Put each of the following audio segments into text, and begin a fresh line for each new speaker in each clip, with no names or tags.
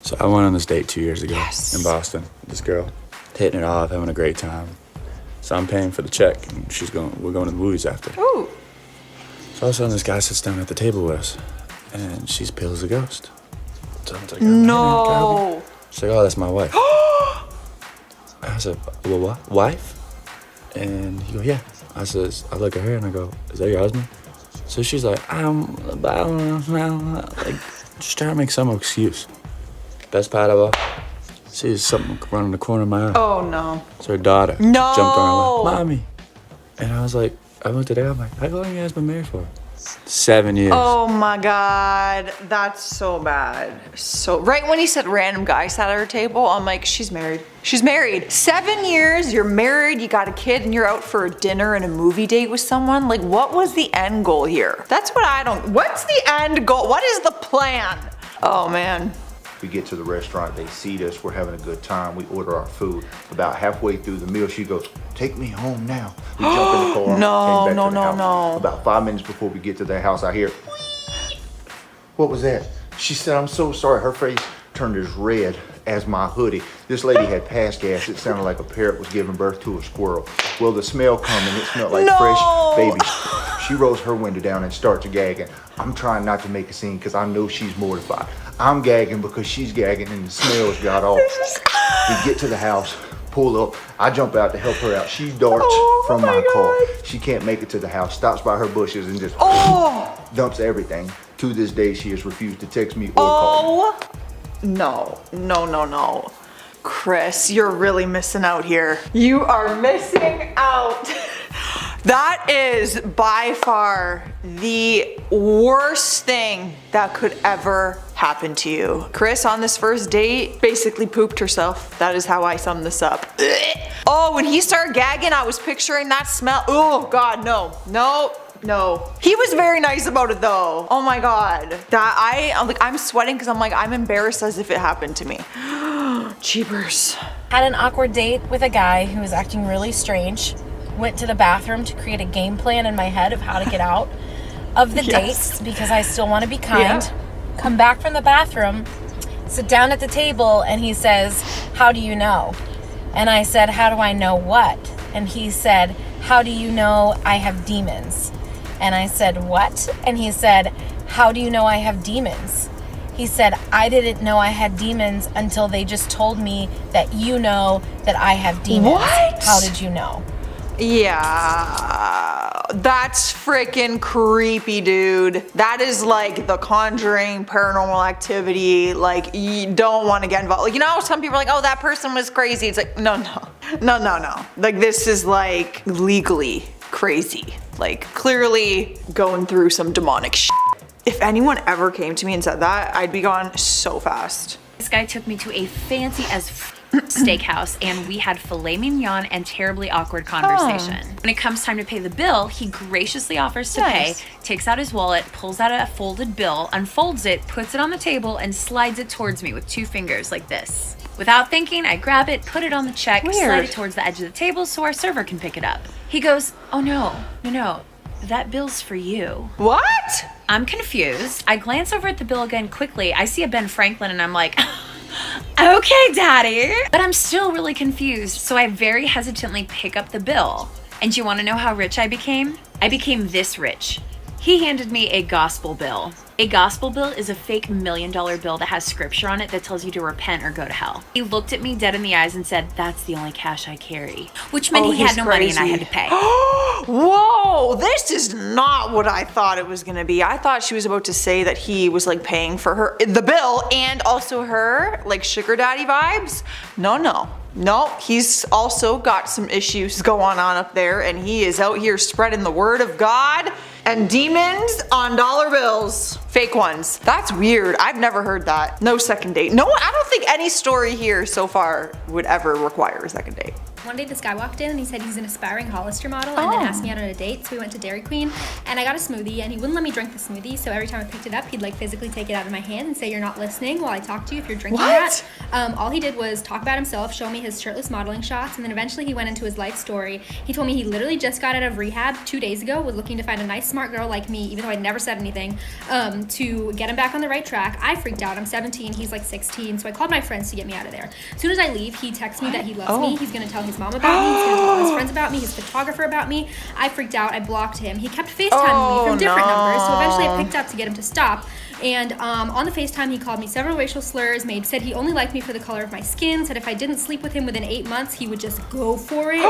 So I went on this date 2 years ago
Yes.
in Boston. This girl, hitting it off, having a great time. So I'm paying for the check, and we're going to the movies after.
Ooh.
So all of a sudden, this guy sits down at the table with us, and she's pale as a ghost. So I'm like,
No.
She's like, oh, that's my wife. I said, well, what? Wife? And he goes, yeah. I look at her and I go, is that your husband? So she's like, I don't know, like, just trying to make some excuse. Best part of all, sees something running the corner of my eye.
Oh no.
It's her daughter.
No.
Jumped on her lap, Mommy. And I was like, I looked at her, I'm like, how long you guys been married for? 7 years.
Oh my God, that's so bad. So right when he said random guy sat at her table, I'm like, she's married. She's married. 7 years, you're married, you got a kid, and you're out for a dinner and a movie date with someone. Like, what was the end goal here? That's what I don't, what's the end goal? What is the plan? Oh man.
We get to the restaurant, they seat us, we're having a good time, we order our food. About halfway through the meal, she goes, take me home now. We jump in the car,
No,
came back
no,
to the
no,
house.
no.
About 5 minutes before we get to their house, I hear, what was that? She said, I'm so sorry. Her face turned as red as my hoodie. This lady had pass gas. It sounded like a parrot was giving birth to a squirrel. Well, the smell come and it smelled like fresh baby. She rolls her window down and starts gagging. I'm trying not to make a scene because I know she's mortified. I'm gagging because she's gagging and the smells got off. We get to the house, pull up. I jump out to help her out. She darts from my car. She can't make it to the house, stops by her bushes and just dumps everything. To this day, she has refused to text me or call me.
No, no, no, no. Chris, you're really missing out here. You are missing out. That is by far the worst thing that could ever happen to you. Chris, on this first date, basically pooped herself. That is how I sum this up. Oh, when he started gagging, I was picturing that smell. Oh God, no, no. No. He was very nice about it though. Oh my God. I'm sweating because I'm like, I'm embarrassed as if it happened to me. Jeepers.
Had an awkward date with a guy who was acting really strange. Went to the bathroom to create a game plan in my head of how to get out of the date because I still want to be kind. Yeah. Come back from the bathroom, sit down at the table, and he says, how do you know? And I said, how do I know what? And he said, how do you know I have demons? And I said, what? And he said, how do you know I have demons? He said, I didn't know I had demons until they just told me that you know that I have demons.
What?
How did you know?
Yeah, that's freaking creepy, dude. That is like The Conjuring, Paranormal Activity. Like, you don't want to get involved. Like, you know, some people are like, oh, that person was crazy. It's like, no, no, no, no, no. Like, this is like legally crazy. Like, clearly going through some demonic shit. If anyone ever came to me and said that, I'd be gone so fast.
This guy took me to a fancy as steakhouse and we had filet mignon and terribly awkward conversation. When it comes time to pay the bill, he graciously offers to pay, takes out his wallet, pulls out a folded bill, unfolds it, puts it on the table, and slides it towards me with 2 fingers like this. Without thinking, I grab it, put it on the check, slide it towards the edge of the table so our server can pick it up. He goes, oh no, that bill's for you.
What?
I'm confused. I glance over at the bill again quickly. I see a Ben Franklin and I'm like, okay, daddy. But I'm still really confused, so I very hesitantly pick up the bill. And you want to know how rich I became? I became this rich. He handed me a gospel bill. A gospel bill is a fake $1 million bill that has scripture on it that tells you to repent or go to hell. He looked at me dead in the eyes and said, that's the only cash I carry. Which meant he had no money and I had to pay.
Whoa, this is not what I thought it was gonna be. I thought she was about to say that he was like paying for her, the bill, and also her, like sugar daddy vibes. No, no. No, he's also got some issues going on up there and he is out here spreading the word of God and demons on dollar bills. Fake ones. That's weird. I've never heard that. No second date. No, I don't think any story here so far would ever require a second date.
One day this guy walked in and he said he's an aspiring Hollister model and then asked me out on a date. So we went to Dairy Queen and I got a smoothie and he wouldn't let me drink the smoothie. So every time I picked it up, he'd like physically take it out of my hand and say, "You're not listening while I talk to you if you're drinking that." All he did was talk about himself, show me his shirtless modeling shots, and then eventually he went into his life story. He told me he literally just got out of rehab 2 days ago, was looking to find a nice smart girl like me, even though I'd never said anything, to get him back on the right track. I freaked out. I'm 17, he's like 16, so I called my friends to get me out of there. As soon as I leave, he texts me that he loves me. He's gonna tell his mom about me, he's gonna tell all his friends about me, his photographer about me. I freaked out, I blocked him. He kept FaceTiming me from different numbers, so eventually I picked up to get him to stop. And on the FaceTime, he called me several racial slurs, said he only liked me for the color of my skin, said if I didn't sleep with him within 8 months, he would just go for it.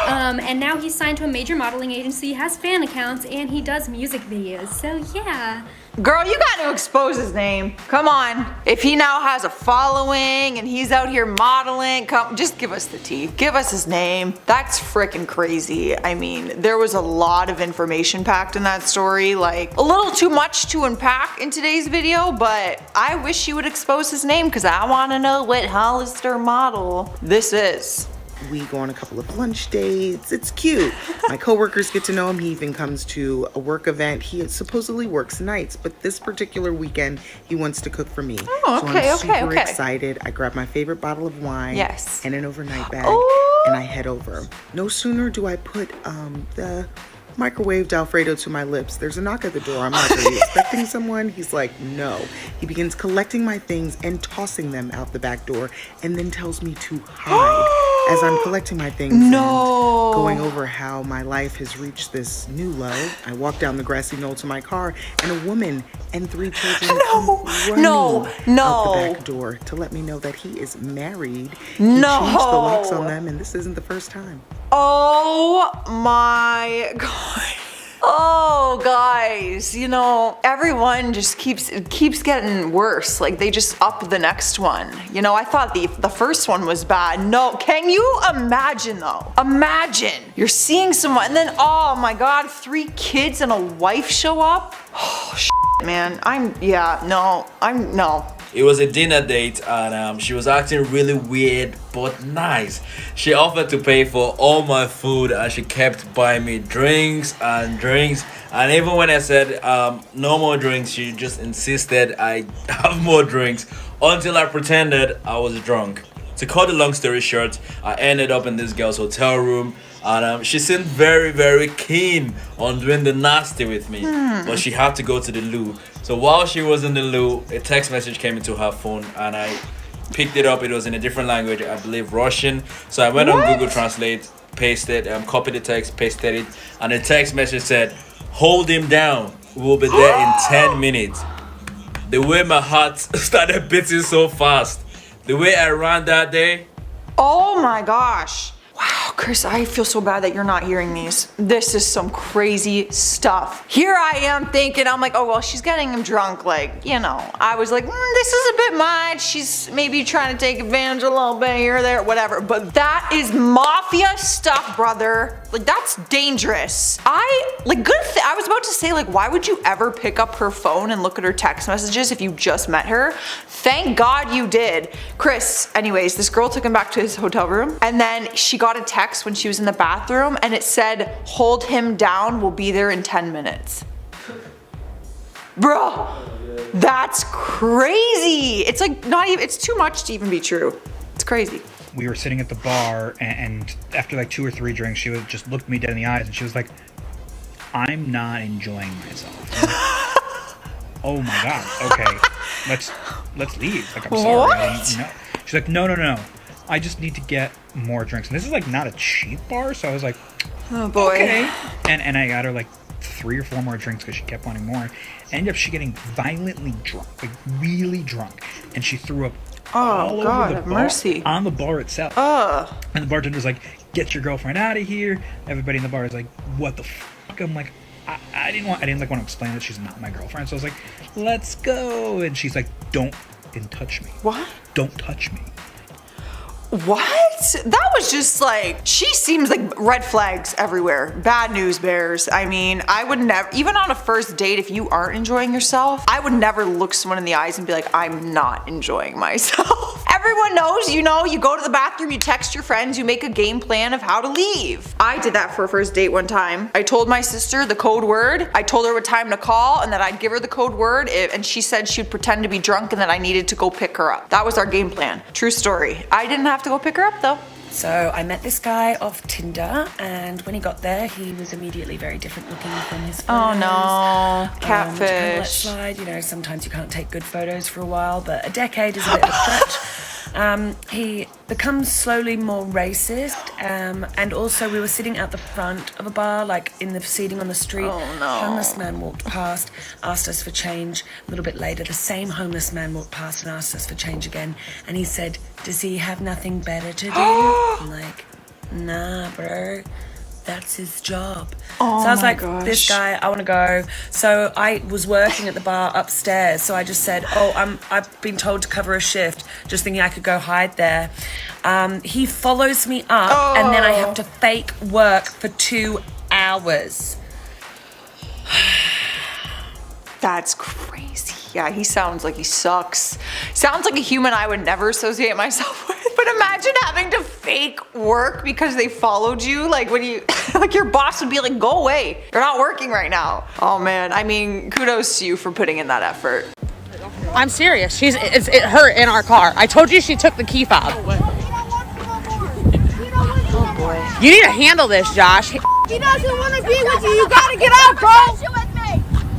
And now he's signed to a major modeling agency, has fan accounts, and he does music videos. So yeah.
Girl, you got to expose his name. Come on. If he now has a following and he's out here modeling, come, just give us the tea. Give us his name. That's freaking crazy. I mean, there was a lot of information packed in that story, like a little too much to unpack in today's video, but I wish you would expose his name because I want to know what Hollister model this is.
We go on a couple of lunch dates. It's cute. My coworkers get to know him. He even comes to a work event. He supposedly works nights, but this particular weekend, he wants to cook for me.
Oh,
so
okay,
I'm super
okay.
excited. I grab my favorite bottle of wine and an overnight bag,
Ooh.
and I head over. No sooner do I put the microwaved Alfredo to my lips. There's a knock at the door. I'm like, "Are you expecting someone?" He's like, "No." He begins collecting my things and tossing them out the back door, and then tells me to hide. As I'm collecting my things and going over how my life has reached this new low, I walk down the grassy knoll to my car, and a woman and 3 children come running out the back door to let me know that he is married. He changed the locks on them, and this isn't the first time.
Oh my God. Oh, guys, you know, everyone just keeps getting worse. Like, they just up the next one. You know, I thought the first one was bad. No, can you imagine though? Imagine you're seeing someone and then, oh my God, 3 kids and a wife show up. Oh, shit, man. No.
It was a dinner date and she was acting really weird but nice. She offered to pay for all my food and she kept buying me drinks. And even when I said no more drinks, she just insisted I have more drinks until I pretended I was drunk. To cut the long story short, I ended up in this girl's hotel room and she seemed very, very keen on doing the nasty with me. But she had to go to the loo. So while she was in the loo, a text message came into her phone and I picked it up. It was in a different language, I believe Russian. So I went on Google Translate, pasted, copied the text, pasted it, and the text message said, "Hold him down. We'll be there in 10 minutes. The way my heart started beating so fast, the way I ran that day.
Oh my gosh. Wow, Chris, I feel so bad that you're not hearing these. This is some crazy stuff. Here I am thinking, I'm like, oh, well, she's getting him drunk. Like, you know, I was like, this is a bit much. She's maybe trying to take advantage a little bit here or there, whatever. But that is mafia stuff, brother. Like, that's dangerous. I was about to say, like, why would you ever pick up her phone and look at her text messages if you just met her? Thank God you did. Chris, anyways, this girl took him back to his hotel room and then she got a text when she was in the bathroom and it said, "Hold him down, we'll be there in 10 minutes. Bro, that's crazy. It's like not even, it's too much to even be true. It's crazy.
We were sitting at the bar and after like 2 or 3 drinks, she would just looked me dead in the eyes and she was like, "I'm not enjoying myself." Oh my God. Okay. Let's leave. Like, I'm sorry.
What?
She's like, no. I just need to get more drinks. And this is like not a cheap bar, so I was like,
oh boy. Okay.
And I got her like 3 or 4 more drinks because she kept wanting more. Ended up she getting violently drunk, like really drunk, and she threw up all
God,
over the bar,
mercy.
on the bar itself. And the bartender's like, "Get your girlfriend out of here." Everybody in the bar is like, "What the fuck?" I'm like, I didn't want to explain that she's not my girlfriend. So I was like, "Let's go." And she's like, "Don't touch me."
What?
Don't touch me.
What? That was just like, she seems like red flags everywhere. Bad news bears. I mean, I would never, even on a first date, if you aren't enjoying yourself, I would never look someone in the eyes and be like, I'm not enjoying myself. Everyone knows, you know, you go to the bathroom, you text your friends, you make a game plan of how to leave. I did that for a first date one time. I told my sister the code word. I told her what time to call and that I'd give her the code word, and she said she'd pretend to be drunk and that I needed to go pick her up. That was our game plan. True story. I didn't have to go pick her up though.
So I met this guy off Tinder, and when he got there, he was immediately very different looking from his photos.
Oh no,
To kind of let
catfish.
slide, you know, sometimes you can't take good photos for a while, but a decade is a bit of a stretch. He becomes slowly more racist, and also we were sitting at the front of a bar, like in the seating on the street.
Oh, no.
Homeless man walked past, asked us for change. A little bit later, the same homeless man walked past and asked us for change again, and he said, does he have nothing better to do? I'm like, nah, bro. That's his job.
Oh
so I was
my
like,
gosh.
this guy, I want to go. So I was working at the bar upstairs. So I just said, oh, I've been told to cover a shift, just thinking I could go hide there. He follows me up, and then I have to fake work for 2 hours.
That's crazy. Yeah, he sounds like he sucks. Sounds like a human I would never associate myself with. But imagine having to fake work because they followed you. Like when you, like your boss would be like, go away. You're not working right now. Oh man, I mean, kudos to you for putting in that effort.
I'm serious. It's her in our car. I told you she took the key fob.
Oh boy.
You need to handle this, Josh.
He doesn't want to be with you. You gotta get out, bro.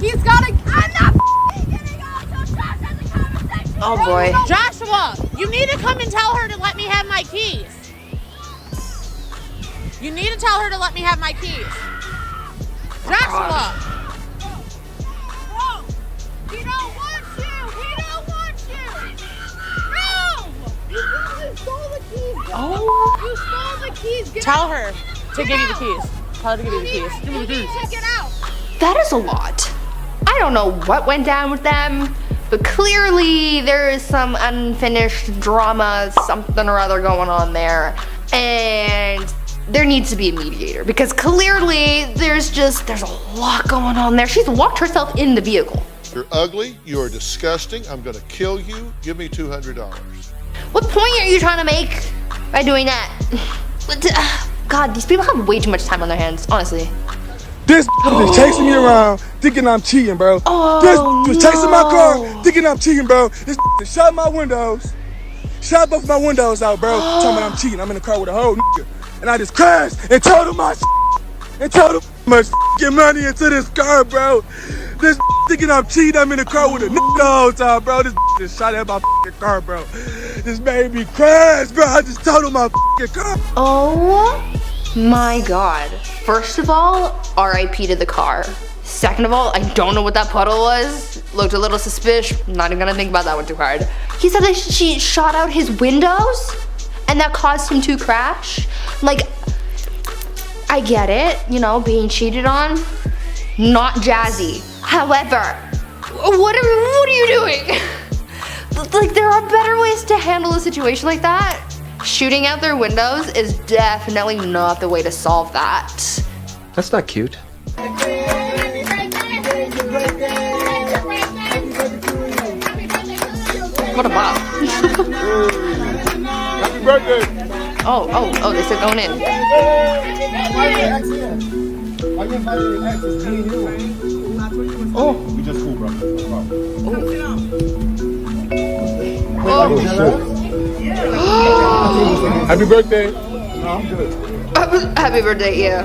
He's gotta. I'm not getting out until Josh has a conversation.
Oh boy.
Joshua, you need to come and tell her to let me have my keys. You need to tell her to let me have my keys. Joshua.
Bro, we don't want you. We don't want you. No. You stole the keys. Bro.
Oh.
You stole the keys. Get
Tell
out.
her to give you the keys. Tell her to give you the keys. Give me the keys.
Get out.
That is a lot. I don't know what went down with them, but clearly there is some unfinished drama, something or other going on there. And there needs to be a mediator because clearly there's a lot going on there. She's locked herself in the vehicle.
You're ugly, you're disgusting, I'm gonna kill you, give me $200.
What point are you trying to make by doing that? God, these people have way too much time on their hands, honestly.
This is chasing me around, thinking I'm cheating, bro.
Oh,
this chasing my car, thinking I'm cheating, bro. This shot my windows, shot both my windows out, bro. Talking about I'm cheating. I'm in the car with a whole nigga, and I just crashed and told him my and told him much get money into this car, bro. This thinking I'm cheating. I'm in the car with a nigga the whole time, bro. This just shot at my car, bro. This made me crash, bro. I just told him my car.
Oh my God. First of all, RIP to the car. Second of all, I don't know what that puddle was. Looked a little suspicious. Not even gonna think about that one too hard. He said that she shot out his windows and that caused him to crash. Like, I get it, you know, being cheated on, not jazzy. However, what are you doing? Like, there are better ways to handle a situation like that. Shooting out their windows is definitely not the way to solve that.
That's not cute.
What a bop.
Happy birthday!
Oh, they said going in.
Oh, we just cool, bro. Happy birthday. No, I'm good.
Happy birthday, yeah.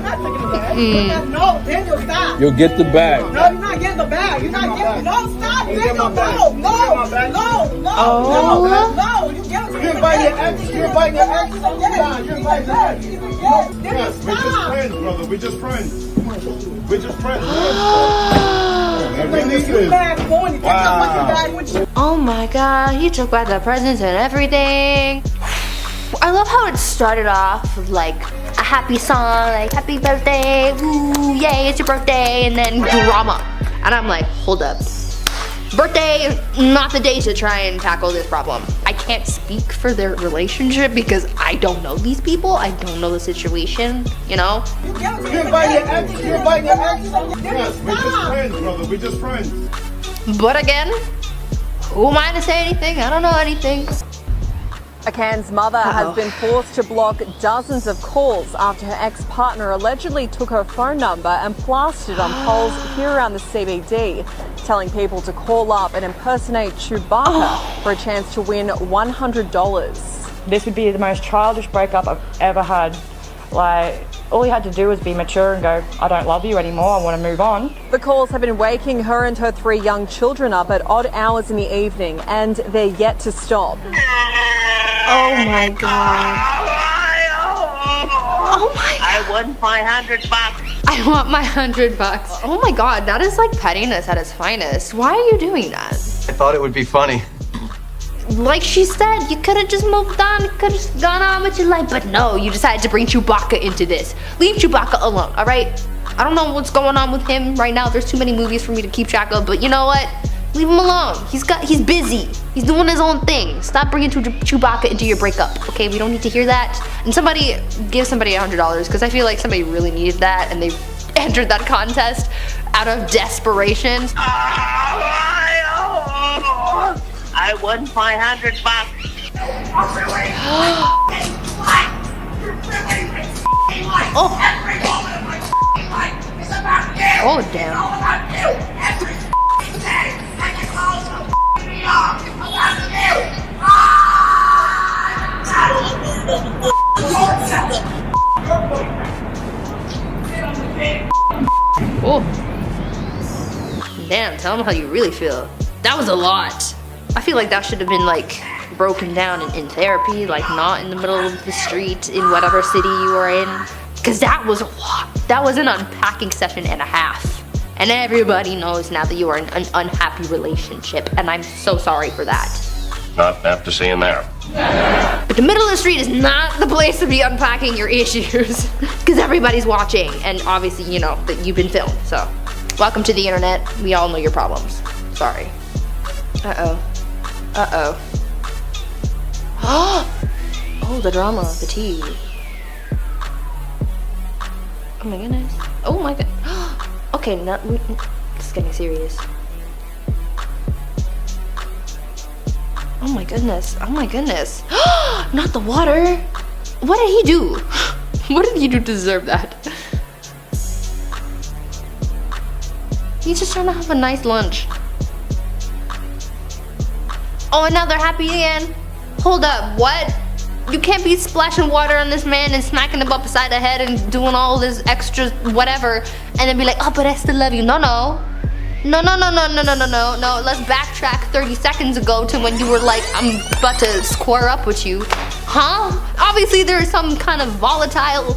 No, Daniel, stop.
You'll get the bag.
No, you're not getting the bag. You're not getting. No, stop, Daniel. No, you get it.
You're inviting your ex. You're inviting your ex. You're inviting your ex.
Daniel,
We're just
stop.
friends, brother. We're just friends. We're just friends.
Oh my God, he took back the presents and everything. I love how it started off with like a happy song, like happy birthday, woo, yay, it's your birthday, and then drama. And I'm like, hold up. Birthday, not the day to try and tackle this problem. I can't speak for their relationship because I don't know these people. I don't know the situation, you know?
You're inviting your ex. You're inviting your ex. Yes, we're just friends, brother. We're just friends.
But again, who am I to say anything? I don't know anything.
A Cairns mother has been forced to block dozens of calls after her ex-partner allegedly took her phone number and plastered on poles here around the CBD, telling people to call up and impersonate Chewbacca for a chance to win $100.
This would be the most childish breakup I've ever had. Like, all he had to do was be mature and go, I don't love you anymore, I want to move on.
The calls have been waking her and her 3 young children up at odd hours in the evening, and they're yet to stop.
Oh my God. Oh my God.
I want my $100.
I want my $100. Oh my God, that is like pettiness at its finest. Why are you doing that?
I thought it would be funny.
Like she said, you could have just moved on, you could have just gone on with your life, but no, you decided to bring Chewbacca into this. Leave Chewbacca alone, all right? I don't know what's going on with him right now. There's too many movies for me to keep track of, but you know what? Leave him alone. He's busy. He's doing his own thing. Stop bringing Chewbacca into your breakup, okay? We don't need to hear that. And somebody, give somebody $100, because I feel like somebody really needed that, and they entered that contest out of desperation.
I want my $100.
Oh damn. Oh. Damn, tell them how you really feel. That was a lot. I feel like that should have been like broken down in therapy, like not in the middle of the street in whatever city you were in. Because that was a lot. That was an unpacking session and a half. And everybody knows now that you are in an unhappy relationship, and I'm so sorry for that.
Not after seeing that.
But the middle of the street is not the place to be unpacking your issues, because everybody's watching, and obviously you know that you've been filmed, so. Welcome to the internet. We all know your problems. Sorry. Uh-oh. Uh-oh. Oh, the drama, the tea. Oh my goodness. Oh my god. Okay, this is getting serious. Oh my goodness. Oh my goodness. Not the water. What did he do? What did he do to deserve that? He's just trying to have a nice lunch. Oh, and now they're happy again? Hold up, what? You can't be splashing water on this man and smacking him up beside the head and doing all this extra whatever and then be like, oh, but I still love you. No. No, let's backtrack 30 seconds ago to when you were like, I'm about to square up with you. Huh? Obviously there's some kind of volatile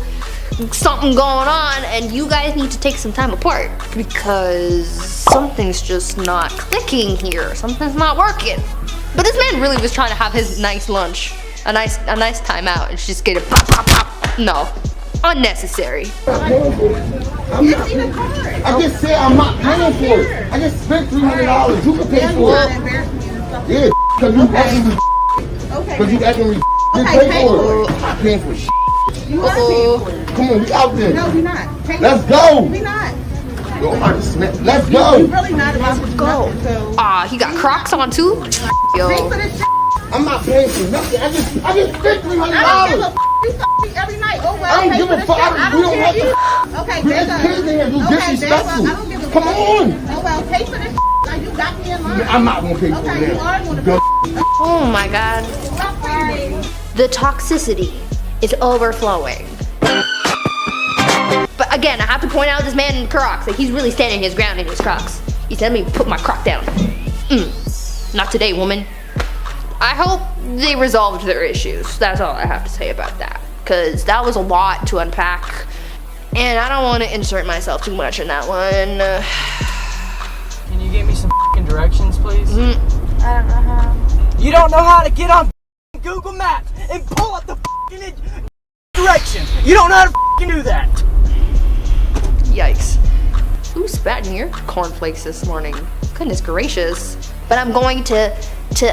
something going on and you guys need to take some time apart because something's just not clicking here. Something's not working. But this man really was trying to have his nice lunch, a nice time out, and she's getting pop. No, unnecessary.
I just said I'm not paying for it. I just spent $300. You can pay for it. Yeah, because you acting with because you acting with just pay for it. I'm not paying for shit. You are paying for it. Come on, we out there. No, we not. Let's go. We not. Yo, let's go.
You really not about to go. He got Crocs on too. Yo.
I'm not paying for nothing. I just spent $300.
I don't give a f***. You f*** me every night. Oh well.
I don't give a fuck. We don't have to.
Okay,
there's kids in here. You disrespectful.
I don't give a f***.
Come on.
Oh well, pay for this. Like you got me in line.
I'm not gonna pay for
okay,
it.
You are gonna pay.
Oh my god. The toxicity is overflowing. But again, I have to point out this man in Crocs. Like he's really standing his ground in his Crocs. He said, "Let me put my Croc down." Not today, woman. I hope they resolved their issues. That's all I have to say about that. Because that was a lot to unpack. And I don't want to insert myself too much in that one.
Can you give me some directions, please?
I don't know how.
You don't know how to get on Google Maps and pull up the directions. You don't know how to do that.
Yikes. Who spat in your cornflakes this morning? Goodness gracious. but I'm going to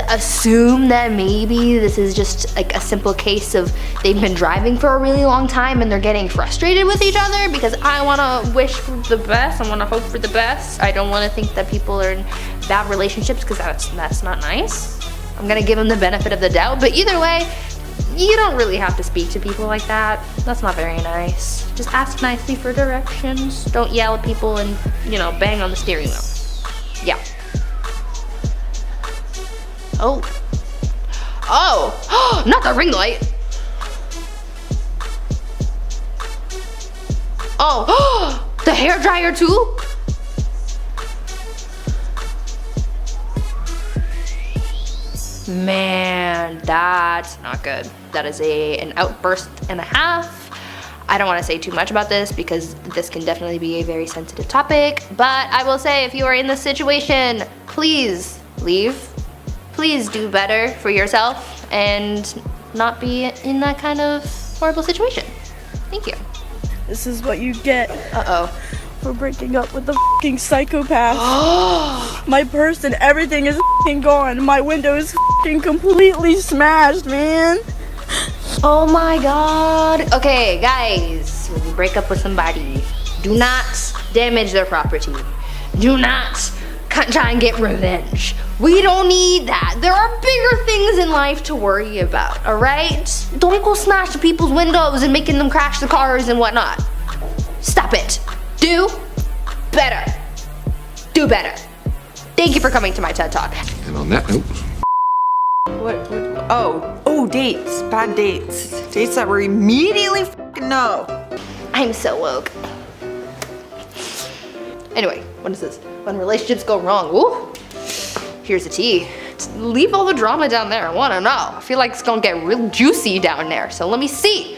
assume that maybe this is just like a simple case of they've been driving for a really long time and they're getting frustrated with each other, because I want to wish for the best. I want to hope for the best. I don't want to think that people are in bad relationships, because that's not nice. I'm gonna give them the benefit of the doubt, but either way, you don't really have to speak to people like that. That's not very nice. Just ask nicely for directions. Don't yell at people and, you know, bang on the steering wheel. Yeah. Oh, not the ring light. Oh, the hairdryer too? Man, that's not good. That is an outburst and a half. I don't want to say too much about this because this can definitely be a very sensitive topic, but I will say if you are in this situation, please leave. Please do better for yourself and not be in that kind of horrible situation. Thank you.
This is what you get. For breaking up with the fucking psychopath. My purse and everything is fucking gone. My window is fucking completely smashed, man.
Oh my god. Okay, guys, when you break up with somebody, do not damage their property. Do not try and get revenge. We don't need that. There are bigger things in life to worry about, alright? Don't go smashing people's windows and making them crash the cars and whatnot. Stop it. Do better. Do better. Thank you for coming to my TED Talk.
And on that note,
Oh, dates. Bad dates. Dates that were immediately fucking no.
I'm so woke. Anyway, what is this? When relationships go wrong. Ooh. Here's the tea. Leave all the drama down there. I wanna know. I feel like it's gonna get real juicy down there. So let me see.